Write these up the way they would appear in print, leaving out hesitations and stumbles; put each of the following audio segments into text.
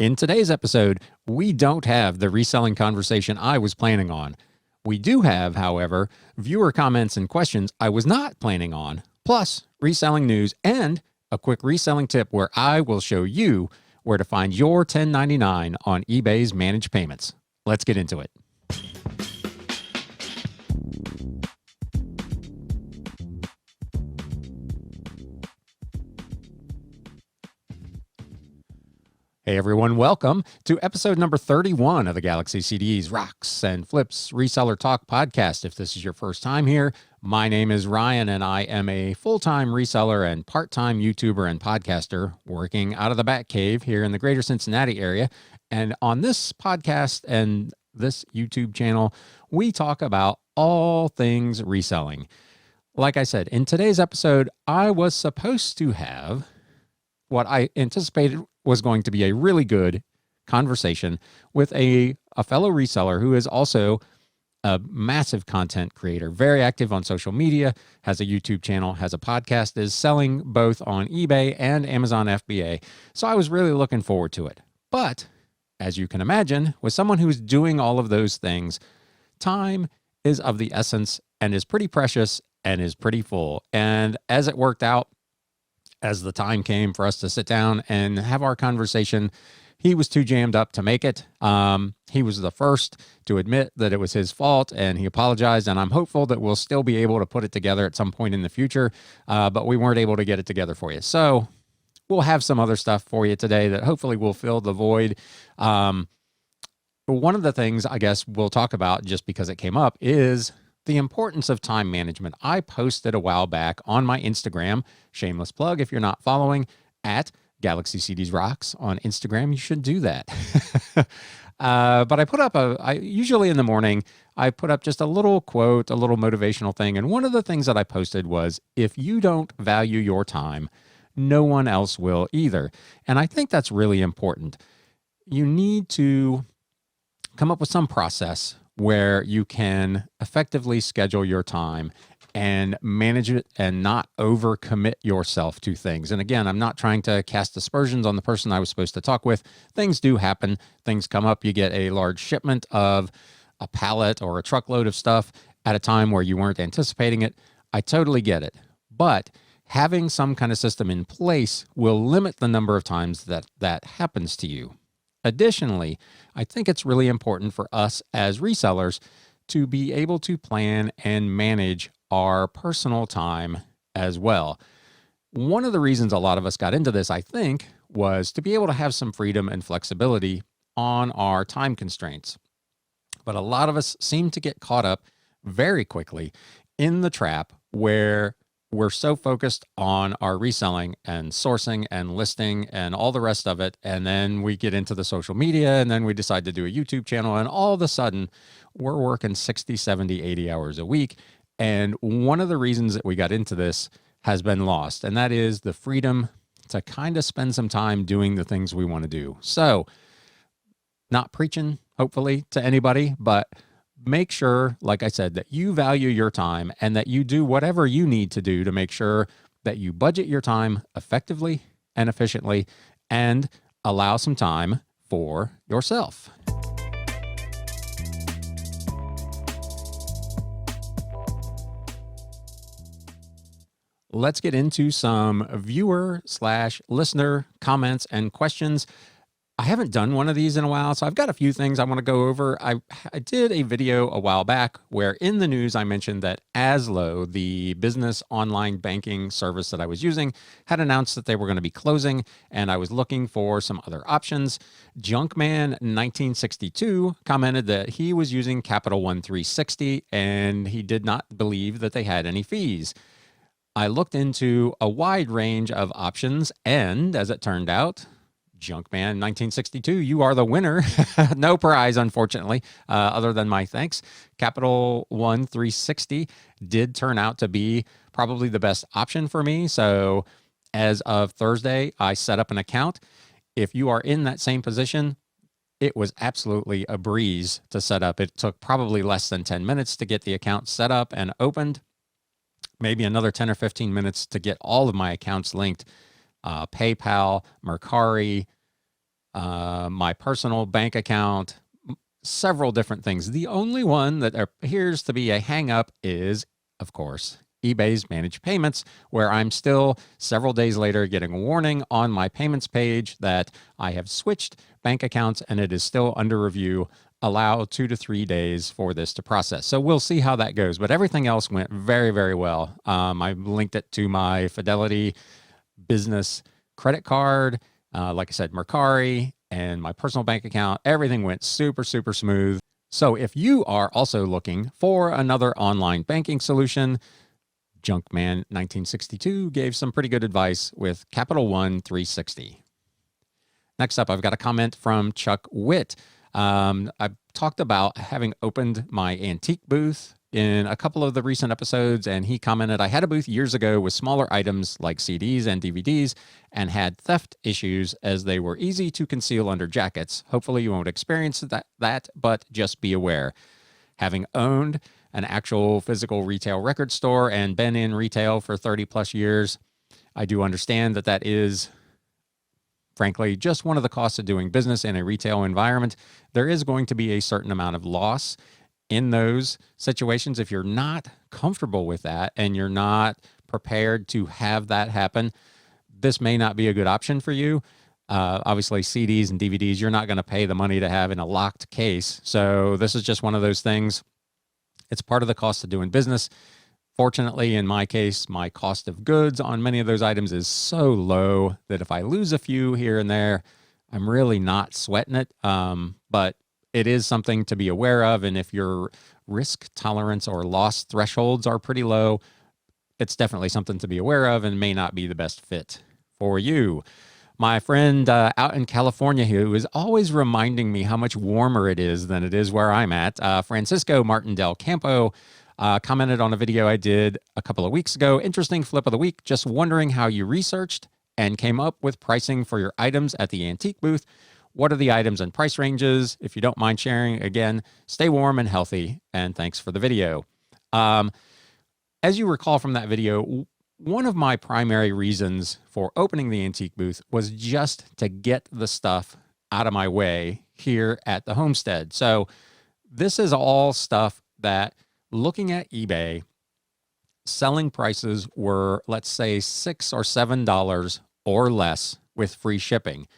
In today's episode, we don't have the reselling conversation I was planning on. We do have, however, viewer comments and questions I was not planning on, plus reselling news and a quick reselling tip where I will show you where to find your 1099 on eBay's managed payments. Let's get into it. Hey everyone, welcome to episode number 31 of the Galaxy CDs, Rocks, and Flips Reseller Talk podcast. If this is your first time here, my name is Ryan and I am a full-time reseller and part-time YouTuber and podcaster working out of the Batcave here in the greater Cincinnati area. And on this podcast and this YouTube channel, we talk about all things reselling. Like I said, in today's episode, I was supposed to have what I anticipated was going to be a really good conversation with a fellow reseller who is also a massive content creator, very active on social media, has a YouTube channel, has a podcast, is selling both on eBay and Amazon FBA. So I was really looking forward to it. But as you can imagine, with someone who's doing all of those things, time is of the essence and is pretty precious and is pretty full. And as it worked out, as the time came for us to sit down and have our conversation, he was too jammed up to make it. He was the first to admit that it was his fault and he apologized. And I'm hopeful that we'll still be able to put it together at some point in the future. But we weren't able to get it together for you. So we'll have some other stuff for you today that hopefully will fill the void. One of the things I guess we'll talk about, just because it came up, is the importance of time management. I posted a while back on my Instagram, shameless plug if you're not following, at Galaxy CDs Rocks on Instagram. You should do that. But I put up usually in the morning, I put up just a little quote, a little motivational thing. And one of the things that I posted was, if you don't value your time, no one else will either. And I think that's really important. You need to come up with some process where you can effectively schedule your time and manage it and not overcommit yourself to things. And again, I'm not trying to cast aspersions on the person I was supposed to talk with. Things do happen. Things come up. You get a large shipment of a pallet or a truckload of stuff at a time where you weren't anticipating it. I totally get it. But having some kind of system in place will limit the number of times that happens to you. Additionally, I think it's really important for us as resellers to be able to plan and manage our personal time as well. One of the reasons a lot of us got into this, I think, was to be able to have some freedom and flexibility on our time constraints. But a lot of us seem to get caught up very quickly in the trap where we're so focused on our reselling and sourcing and listing and all the rest of it. And then we get into the social media and then we decide to do a YouTube channel. And all of a sudden we're working 60, 70, 80 hours a week. And one of the reasons that we got into this has been lost. And that is the freedom to kind of spend some time doing the things we want to do. So not preaching, hopefully, to anybody, but make sure, like I said, that you value your time and that you do whatever you need to do to make sure that you budget your time effectively and efficiently and allow some time for yourself. Let's get into some viewer/listener comments and questions. I haven't done one of these in a while, so I've got a few things I want to go over. I did a video a while back where in the news I mentioned that Aslo, the business online banking service that I was using, had announced that they were going to be closing, and I was looking for some other options. Junkman1962 commented that he was using Capital One 360, and he did not believe that they had any fees. I looked into a wide range of options, and as it turned out, Junkman 1962, you are the winner. No prize, unfortunately, other than my thanks. Capital One 360 did turn out to be probably the best option for me. So as of Thursday, I set up an account. If you are in that same position, it was absolutely a breeze to set up. It took probably less than 10 minutes to get the account set up and opened. Maybe another 10 or 15 minutes to get all of my accounts linked. PayPal, Mercari, my personal bank account, several different things. The only one that appears to be a hang up is, of course, eBay's managed payments, where I'm still several days later getting a warning on my payments page that I have switched bank accounts and it is still under review. Allow 2 to 3 days for this to process. So we'll see how that goes. But everything else went very, very well. I linked it to my Fidelity business credit card, like I said, Mercari, and my personal bank account. Everything went super, super smooth. So if you are also looking for another online banking solution, Junkman 1962 gave some pretty good advice with Capital One 360. Next up, I've got a comment from Chuck Witt. I've talked about having opened my antique booth in a couple of the recent episodes, and he commented, I had a booth years ago with smaller items like CDs and DVDs and had theft issues as they were easy to conceal under jackets. Hopefully you won't experience that, but just be aware. Having owned an actual physical retail record store and been in retail for 30 plus years, I do understand that is, frankly, just one of the costs of doing business in a retail environment. There is going to be a certain amount of loss in those situations. If you're not comfortable with that and you're not prepared to have that happen, this may not be a good option for you. Obviously, CDs and DVDs, you're not going to pay the money to have in a locked case. So this is just one of those things. It's part of the cost of doing business. Fortunately, in my case, my cost of goods on many of those items is so low that if I lose a few here and there, I'm really not sweating it. But it is something to be aware of. And if your risk tolerance or loss thresholds are pretty low, it's definitely something to be aware of and may not be the best fit for you. My friend out in California who is always reminding me how much warmer it is than it is where I'm at, Francisco Martin Del Campo, commented on a video I did a couple of weeks ago. Interesting flip of the week. Just wondering how you researched and came up with pricing for your items at the antique booth. What are the items and price ranges? If you don't mind sharing, again, stay warm and healthy, and thanks for the video. As you recall from that video, one of my primary reasons for opening the antique booth was just to get the stuff out of my way here at the homestead. So this is all stuff that, looking at eBay, selling prices were, let's say, $6 or $7 or less with free shipping,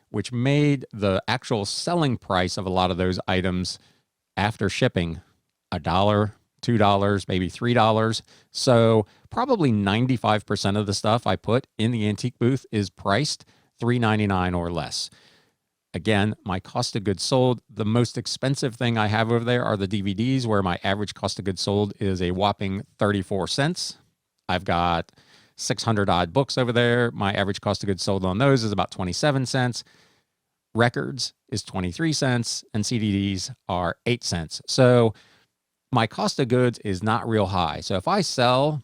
which made the actual selling price of a lot of those items after shipping $1, $2, maybe $3. So probably 95% of the stuff I put in the antique booth is priced $3.99 or less. Again, my cost of goods sold, the most expensive thing I have over there are the DVDs, where my average cost of goods sold is a whopping 34 cents. I've got 600 odd books over there. My average cost of goods sold on those is about 27 cents. Records is 23 cents and CDs are 8 cents. So my cost of goods is not real high. So if I sell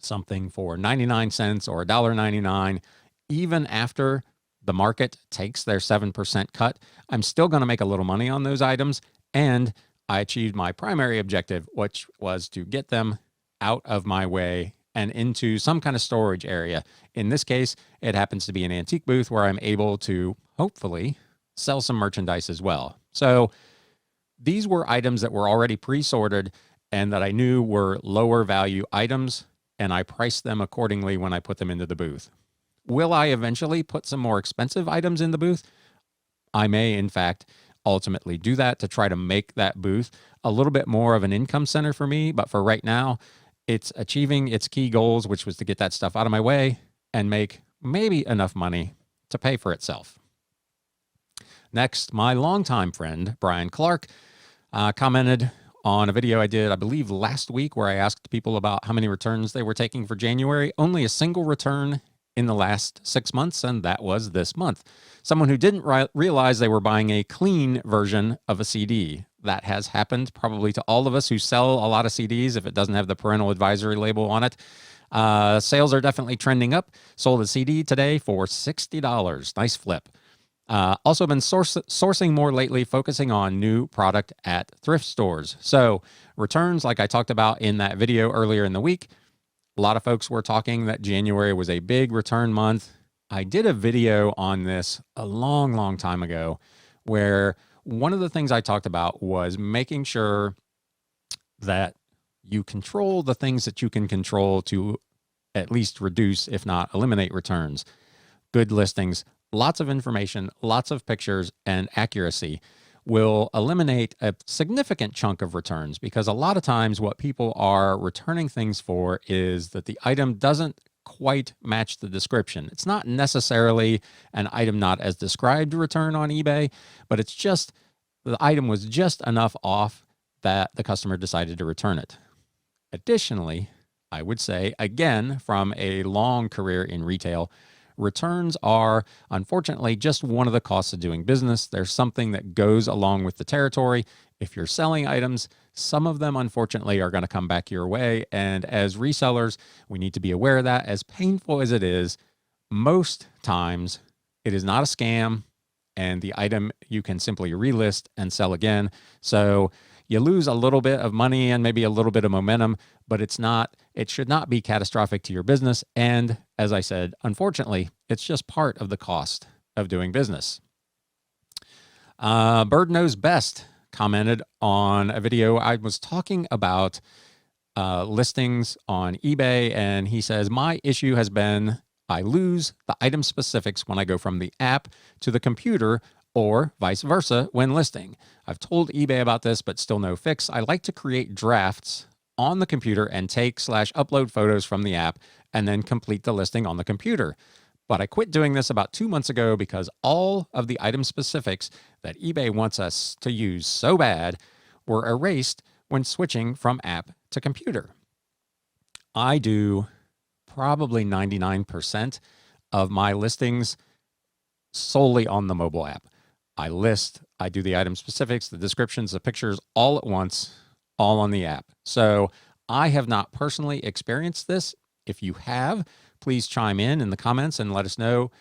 something for 99 cents or $1.99, even after the market takes their 7% cut, I'm still going to make a little money on those items. And I achieved my primary objective, which was to get them out of my way and into some kind of storage area. In this case, it happens to be an antique booth where I'm able to hopefully sell some merchandise as well. So these were items that were already pre-sorted and that I knew were lower value items, and I priced them accordingly when I put them into the booth. Will I eventually put some more expensive items in the booth? I may, in fact, ultimately do that to try to make that booth a little bit more of an income center for me. But for right now, it's achieving its key goals, which was to get that stuff out of my way and make maybe enough money to pay for itself. Next, my longtime friend, Brian Clark, commented on a video I did, I believe last week, where I asked people about how many returns they were taking for January. Only a single return in the last 6 months, and that was this month. Someone who didn't realize they were buying a clean version of a CD. That has happened probably to all of us who sell a lot of CDs if it doesn't have the parental advisory label on it. Sales are definitely trending up. Sold a CD today for $60. Nice flip. Also been sourcing more lately, focusing on new product at thrift stores. So returns, like I talked about in that video earlier in the week, a lot of folks were talking that January was a big return month. I did a video on this a long, long time ago where one of the things I talked about was making sure that you control the things that you can control to at least reduce, if not eliminate, returns. Good listings, lots of information, lots of pictures, and accuracy will eliminate a significant chunk of returns, because a lot of times what people are returning things for is that the item doesn't quite match the description. It's not necessarily an item not as described return on eBay, but it's just the item was just enough off that the customer decided to return it. Additionally, I would say, again, from a long career in retail, returns are unfortunately just one of the costs of doing business. There's something that goes along with the territory. If you're selling items, some of them unfortunately are going to come back your way. And as resellers, we need to be aware of that. As painful as it is, most times it is not a scam, and the item you can simply relist and sell again. So you lose a little bit of money and maybe a little bit of momentum, but it should not be catastrophic to your business. And as I said, unfortunately, it's just part of the cost of doing business. Bird Knows Best commented on a video. I was talking about listings on eBay, and he says, my issue has been I lose the item specifics when I go from the app to the computer, or vice versa when listing. I've told eBay about this, but still no fix. I like to create drafts on the computer and take/upload photos from the app and then complete the listing on the computer. But I quit doing this about 2 months ago because all of the item specifics that eBay wants us to use so bad were erased when switching from app to computer. I do probably 99% of my listings solely on the mobile app. I do the item specifics, the descriptions, the pictures all at once, all on the app. So I have not personally experienced this. If you have, please chime in the comments and let us know.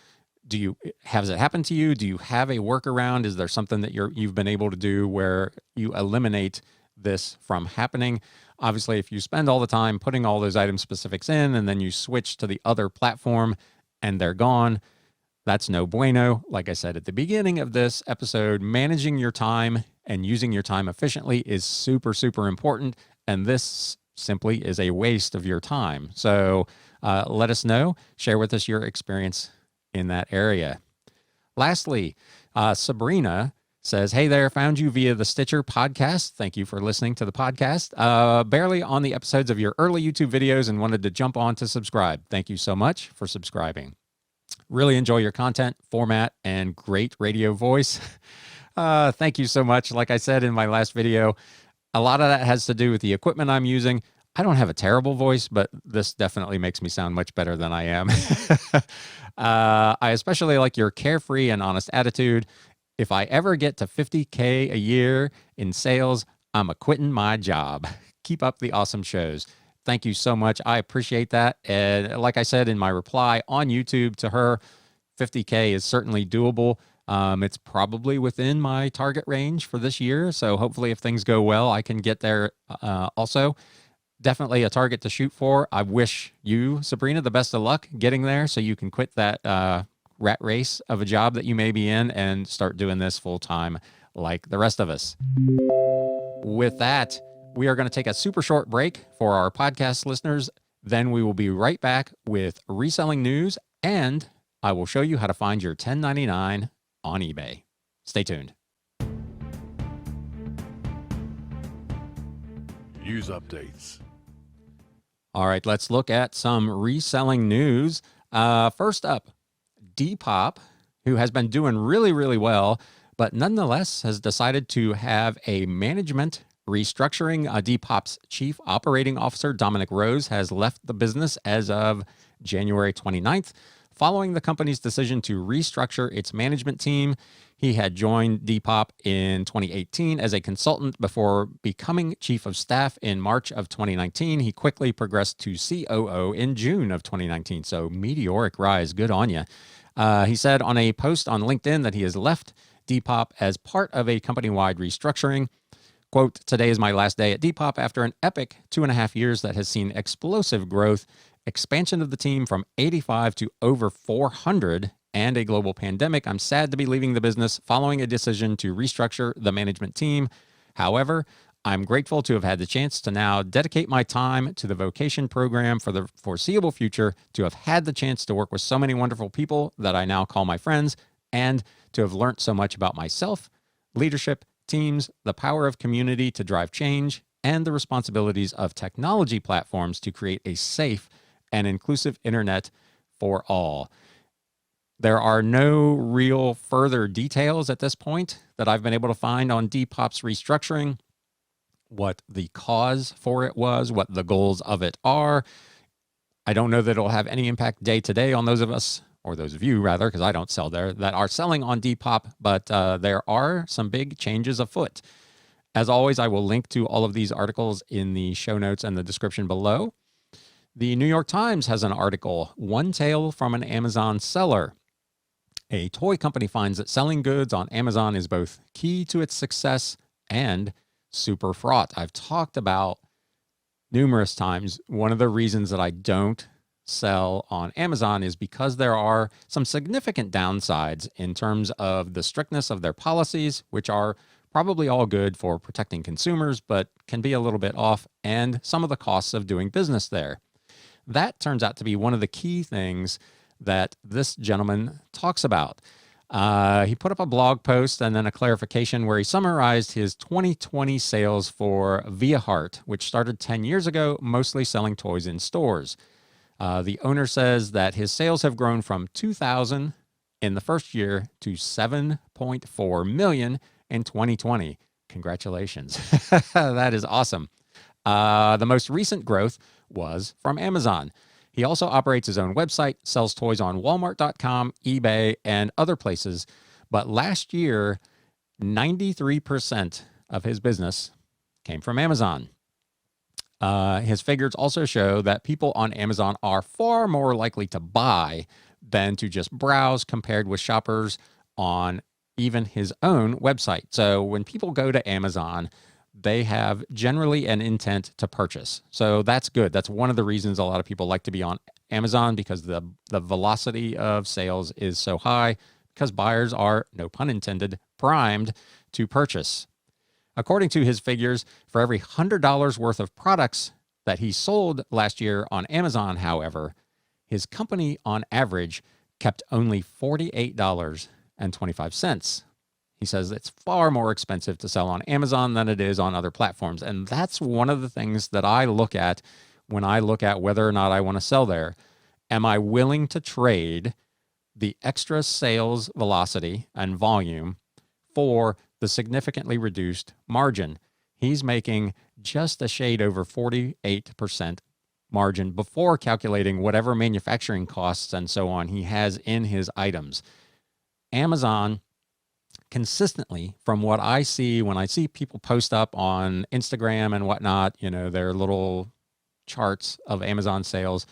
Has it happened to you? Do you have a workaround? Is there something that you've been able to do where you eliminate this from happening? Obviously, if you spend all the time putting all those item specifics in and then you switch to the other platform and they're gone, that's no bueno. Like I said at the beginning of this episode, managing your time and using your time efficiently is super, super important. And this simply is a waste of your time. So let us know. Share with us your experience in that area. Lastly, Sabrina says, hey there, found you via the Stitcher podcast. Thank you for listening to the podcast. Barely on the episodes of your early YouTube videos and wanted to jump on to subscribe. Thank you so much for subscribing. Really enjoy your content, format, and great radio voice. Thank you so much. Like I said in my last video, a lot of that has to do with the equipment I'm using. I don't have a terrible voice, but this definitely makes me sound much better than I am. I especially like your carefree and honest attitude. If I ever get to 50K a year in sales, I'm quitting my job. Keep up the awesome shows. Thank you so much. I appreciate that. And like I said in my reply on YouTube to her, 50K is certainly doable. It's probably within my target range for this year. So hopefully if things go well, I can get there also. Definitely a target to shoot for. I wish you, Sabrina, the best of luck getting there so you can quit that rat race of a job that you may be in and start doing this full time like the rest of us. With that, we are going to take a super short break for our podcast listeners. Then we will be right back with reselling news, and I will show you how to find your 1099 on eBay. Stay tuned. News updates. All right, let's look at some reselling news. First up, Depop, who has been doing really, really well, but nonetheless has decided to have a management restructuring. Depop's Chief Operating Officer, Dominic Rose, has left the business as of January 29th, following the company's decision to restructure its management team. He had joined Depop in 2018 as a consultant before becoming Chief of Staff in March of 2019. He quickly progressed to COO in June of 2019. So meteoric rise. Good on you. He said on a post on LinkedIn that he has left Depop as part of a company-wide restructuring. Quote, today is my last day at Depop after an epic 2.5 years that has seen explosive growth expansion of the team from 85 to over 400, and a global pandemic, I'm sad to be leaving the business following a decision to restructure the management team. However, I'm grateful to have had the chance to now dedicate my time to the vocation program for the foreseeable future, to have had the chance to work with so many wonderful people that I now call my friends, and to have learned so much about myself, leadership, teams, the power of community to drive change, and the responsibilities of technology platforms to create a safe and inclusive internet for all. There are no real further details at this point that I've been able to find on Depop's restructuring, what the cause for it was, what the goals of it are. I don't know that it'll have any impact day to day on those of us, or those of you rather, because I don't sell there, that are selling on Depop, but there are some big changes afoot. As always, I will link to all of these articles in the show notes and the description below. The New York Times has an article, One Tale from an Amazon Seller. A toy company finds that selling goods on Amazon is both key to its success and super fraught. I've talked about numerous times, one of the reasons that I don't sell on Amazon is because there are some significant downsides in terms of the strictness of their policies, which are probably all good for protecting consumers, but can be a little bit off, and some of the costs of doing business there. That turns out to be one of the key things that this gentleman talks about. He put up a blog post and then a clarification where he summarized his 2020 sales for Viahart, which started 10 years ago, mostly selling toys in stores. The owner says that his sales have grown from 2,000 in the first year to 7.4 million in 2020. Congratulations. That is awesome. The most recent growth was from Amazon. He also operates his own website, sells toys on Walmart.com, eBay, and other places. But last year, 93% of his business came from Amazon. His figures also show that people on Amazon are far more likely to buy than to just browse compared with shoppers on even his own website. So when people go to Amazon, they have generally an intent to purchase. So that's good. That's one of the reasons a lot of people like to be on Amazon, because the velocity of sales is so high, because buyers are, no pun intended, primed to purchase. According to his figures, for every $100 worth of products that he sold last year on Amazon, however, his company on average kept only $48.25. He says it's far more expensive to sell on Amazon than it is on other platforms. And that's one of the things that I look at when I look at whether or not I want to sell there. Am I willing to trade the extra sales velocity and volume for the significantly reduced margin? He's making just a shade over 48% margin before calculating whatever manufacturing costs and so on he has in his items. Amazon consistently, from what I see when I see people post up on Instagram and whatnot, their little charts of Amazon sales,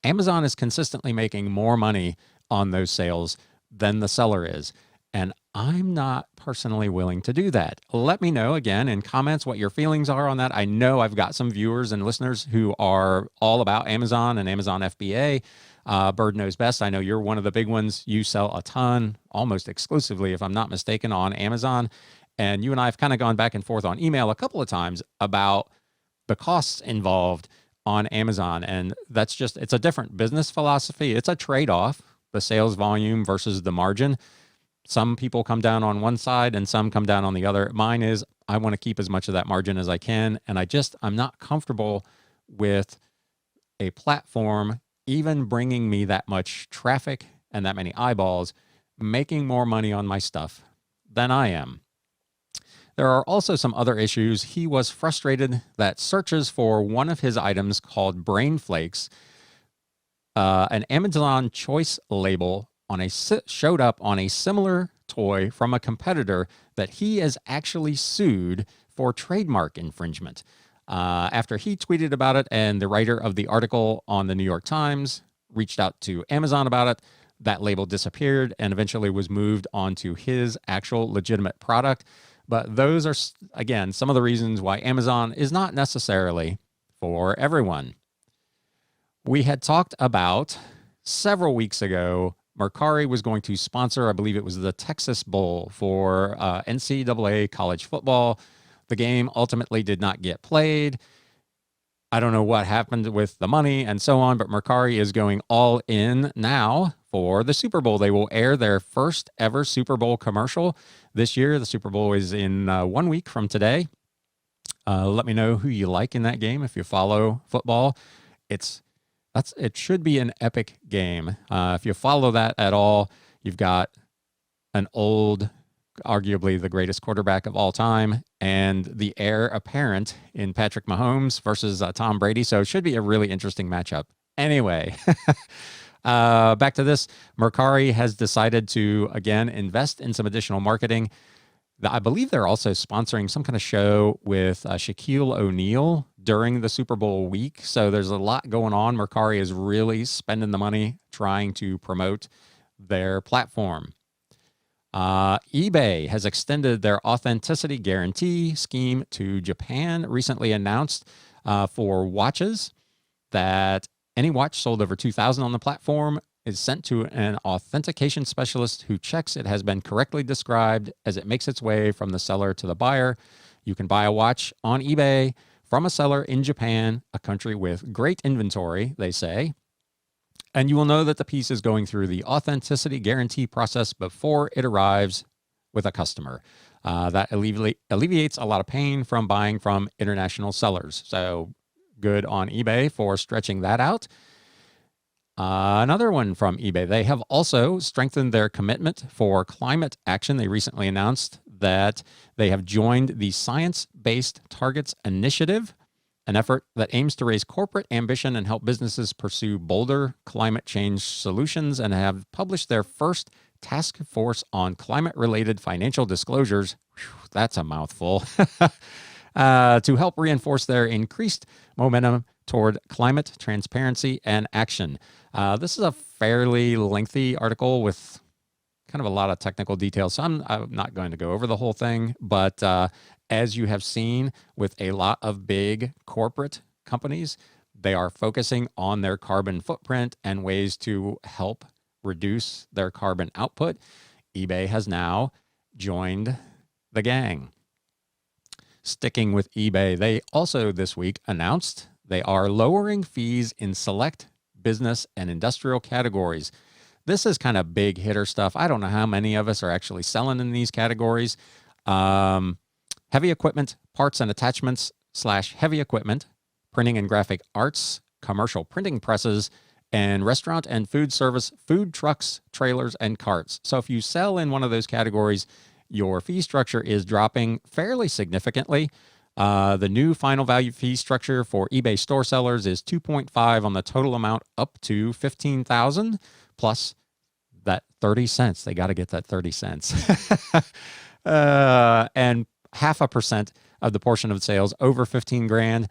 Amazon is consistently making more money on those sales than the seller is. And I'm not personally willing to do that. Let me know again in comments what your feelings are on that. I know I've got some viewers and listeners who are all about Amazon and Amazon FBA. Bird Knows Best. I know you're one of the big ones. You sell a ton, almost exclusively, if I'm not mistaken, on Amazon. And you and I have kind of gone back and forth on email a couple of times about the costs involved on Amazon. And that's just, it's a different business philosophy. It's a trade-off, the sales volume versus the margin. Some people come down on one side and some come down on the other. Mine is, I want to keep as much of that margin as I can. And I'm not comfortable with a platform even bringing me that much traffic and that many eyeballs, making more money on my stuff than I am. There are also some other issues. He was frustrated that searches for one of his items called Brain Flakes, an Amazon choice label showed up on a similar toy from a competitor that he has actually sued for trademark infringement. After he tweeted about it and the writer of the article on the New York Times reached out to Amazon about it, that label disappeared and eventually was moved onto his actual legitimate product. But those are, again, some of the reasons why Amazon is not necessarily for everyone. We had talked about several weeks ago, Mercari was going to sponsor, I believe it was the Texas Bowl for NCAA college football. The game ultimately did not get played. I don't know what happened with the money and so on, but Mercari is going all in now for the Super Bowl. They will air their first ever Super Bowl commercial this year. The Super Bowl is in 1 week from today. Let me know who you like in that game if you follow football. It should be an epic game. If you follow that at all, you've got an old, arguably the greatest quarterback of all time, and the heir apparent in Patrick Mahomes versus Tom Brady. So it should be a really interesting matchup. Anyway, back to this. Mercari has decided to, again, invest in some additional marketing. I believe they're also sponsoring some kind of show with Shaquille O'Neal during the Super Bowl week. So there's a lot going on. Mercari is really spending the money trying to promote their platform. eBay has extended their authenticity guarantee scheme to Japan. Recently announced for watches that any watch sold over 2,000 on the platform is sent to an authentication specialist who checks it has been correctly described as it makes its way from the seller to the buyer. You can buy a watch on eBay from a seller in Japan, a country with great inventory, they say. And you will know that the piece is going through the authenticity guarantee process before it arrives with a customer. That alleviates a lot of pain from buying from international sellers. So good on eBay for stretching that out. Another one from eBay. They have also strengthened their commitment for climate action. They recently announced that they have joined the Science Based Targets Initiative, an effort that aims to raise corporate ambition and help businesses pursue bolder climate change solutions, and have published their first task force on climate-related financial disclosures. Whew, that's a mouthful. To help reinforce their increased momentum toward climate transparency and action. This is a fairly lengthy article with kind of a lot of technical details, so I'm not going to go over the whole thing, but as you have seen with a lot of big corporate companies, they are focusing on their carbon footprint and ways to help reduce their carbon output. eBay has now joined the gang. Sticking with eBay, they also this week announced they are lowering fees in select business and industrial categories. This is kind of big hitter stuff. I don't know how many of us are actually selling in these categories. Heavy equipment, parts and attachments / heavy equipment, printing and graphic arts, commercial printing presses, and restaurant and food service, food trucks, trailers, and carts. So if you sell in one of those categories, your fee structure is dropping fairly significantly. The new final value fee structure for eBay store sellers is 2.5 on the total amount up to $15,000 plus that 30 cents. They got to get that 30 cents. And 0.5% of the portion of sales over 15 grand.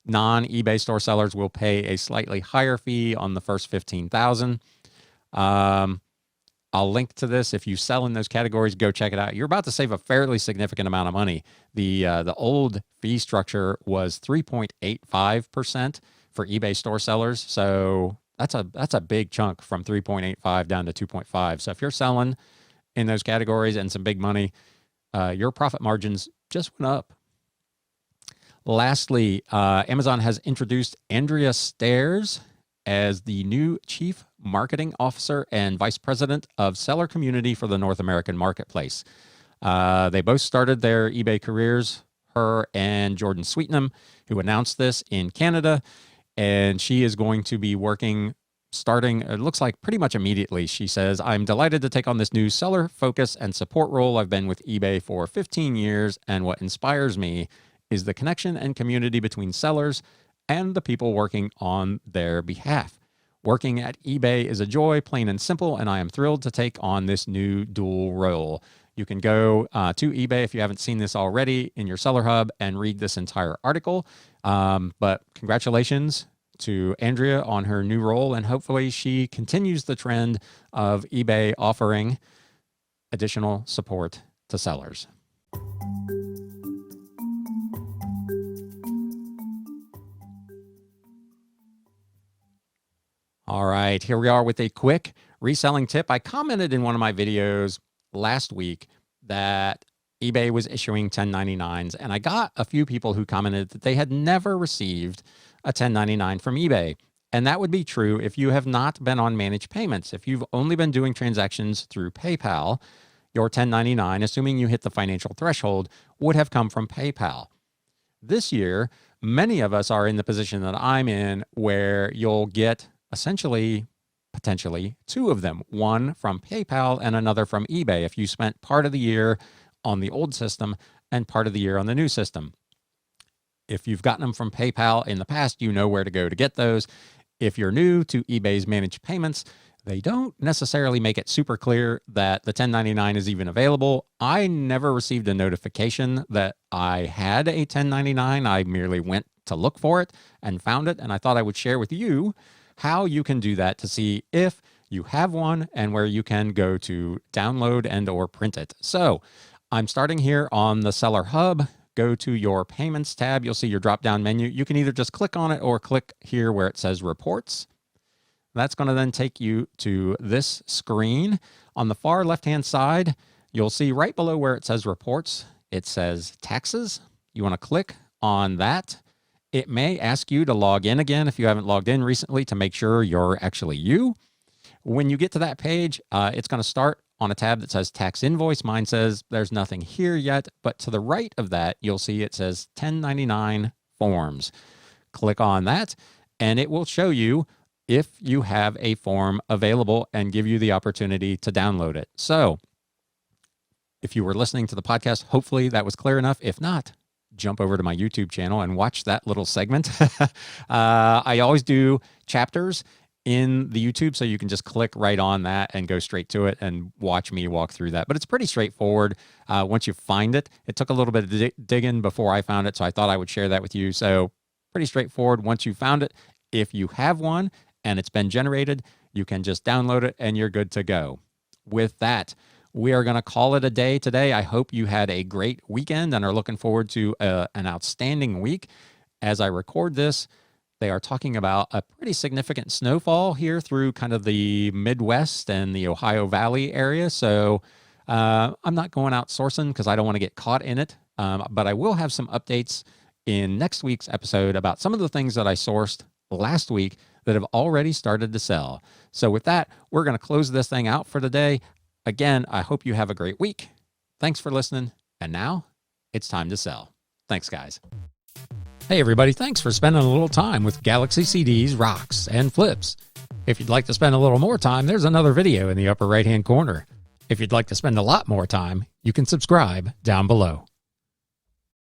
Non-eBay store sellers will pay a slightly higher fee on the first 15,000. I'll link to this. If you sell in those categories, go check it out. You're about to save a fairly significant amount of money. The old fee structure was 3.85% for eBay store sellers. So that's a big chunk from 3.85 down to 2.5. So if you're selling in those categories and some big money, your profit margins just went up. Lastly, Amazon has introduced Andrea Stairs as the new Chief Marketing Officer and Vice President of Seller Community for the North American Marketplace. They both started their eBay careers, her and Jordan Sweetnam, who announced this in Canada. And she is going to be working starting, it looks like pretty much immediately. She says, "I'm delighted to take on this new seller focus and support role. I've been with eBay for 15 years, and what inspires me is the connection and community between sellers and the people working on their behalf. Working at eBay is a joy, plain and simple, and I am thrilled to take on this new dual role." You can go to eBay if you haven't seen this already in your Seller Hub and read this entire article. But congratulations to Andrea on her new role, and hopefully she continues the trend of eBay offering additional support to sellers. All right, here we are with a quick reselling tip. I commented in one of my videos last week that eBay was issuing 1099s, and I got a few people who commented that they had never received a 1099 from eBay. And that would be true if you have not been on managed payments. If you've only been doing transactions through PayPal, your 1099, assuming you hit the financial threshold, would have come from PayPal. This year, many of us are in the position that I'm in where you'll get essentially, potentially, two of them, one from PayPal and another from eBay if you spent part of the year on the old system and part of the year on the new system. If you've gotten them from PayPal in the past, you know where to go to get those. If you're new to eBay's managed payments, they don't necessarily make it super clear that the 1099 is even available. I never received a notification that I had a 1099. I merely went to look for it and found it, and I thought I would share with you how you can do that to see if you have one and where you can go to download and or print it. So I'm starting here on the Seller Hub. Go to your Payments tab. You'll see your drop-down menu. You can either just click on it or click here where it says Reports. That's going to then take you to this screen. On the far left-hand side, you'll see right below where it says Reports, it says Taxes. You want to click on that. It may ask you to log in again if you haven't logged in recently to make sure you're actually you. When you get to that page, it's going to start on a tab that says Tax Invoice. Mine says there's nothing here yet, but to the right of that, you'll see it says 1099 Forms. Click on that, and it will show you if you have a form available and give you the opportunity to download it. So if you were listening to the podcast, hopefully that was clear enough. If not, jump over to my YouTube channel and watch that little segment. I always do chapters in the YouTube, so you can just click right on that and go straight to it and watch me walk through that. But it's pretty straightforward once you find it. It took a little bit of digging before I found it, so I thought I would share that with you. So pretty straightforward once you found it. If you have one and it's been generated, you can just download it and you're good to go. With that, we are going to call it a day today. I hope you had a great weekend and are looking forward to an outstanding week. As I record this, they are talking about a pretty significant snowfall here through kind of the Midwest and the Ohio Valley area. So I'm not going out sourcing because I don't want to get caught in it. But I will have some updates in next week's episode about some of the things that I sourced last week that have already started to sell. So with that, we're going to close this thing out for today. Again, I hope you have a great week. Thanks for listening. And now it's time to sell. Thanks, guys. Hey, everybody. Thanks for spending a little time with Galaxy CDs, Rocks, and Flips. If you'd like to spend a little more time, there's another video in the upper right-hand corner. If you'd like to spend a lot more time, you can subscribe down below.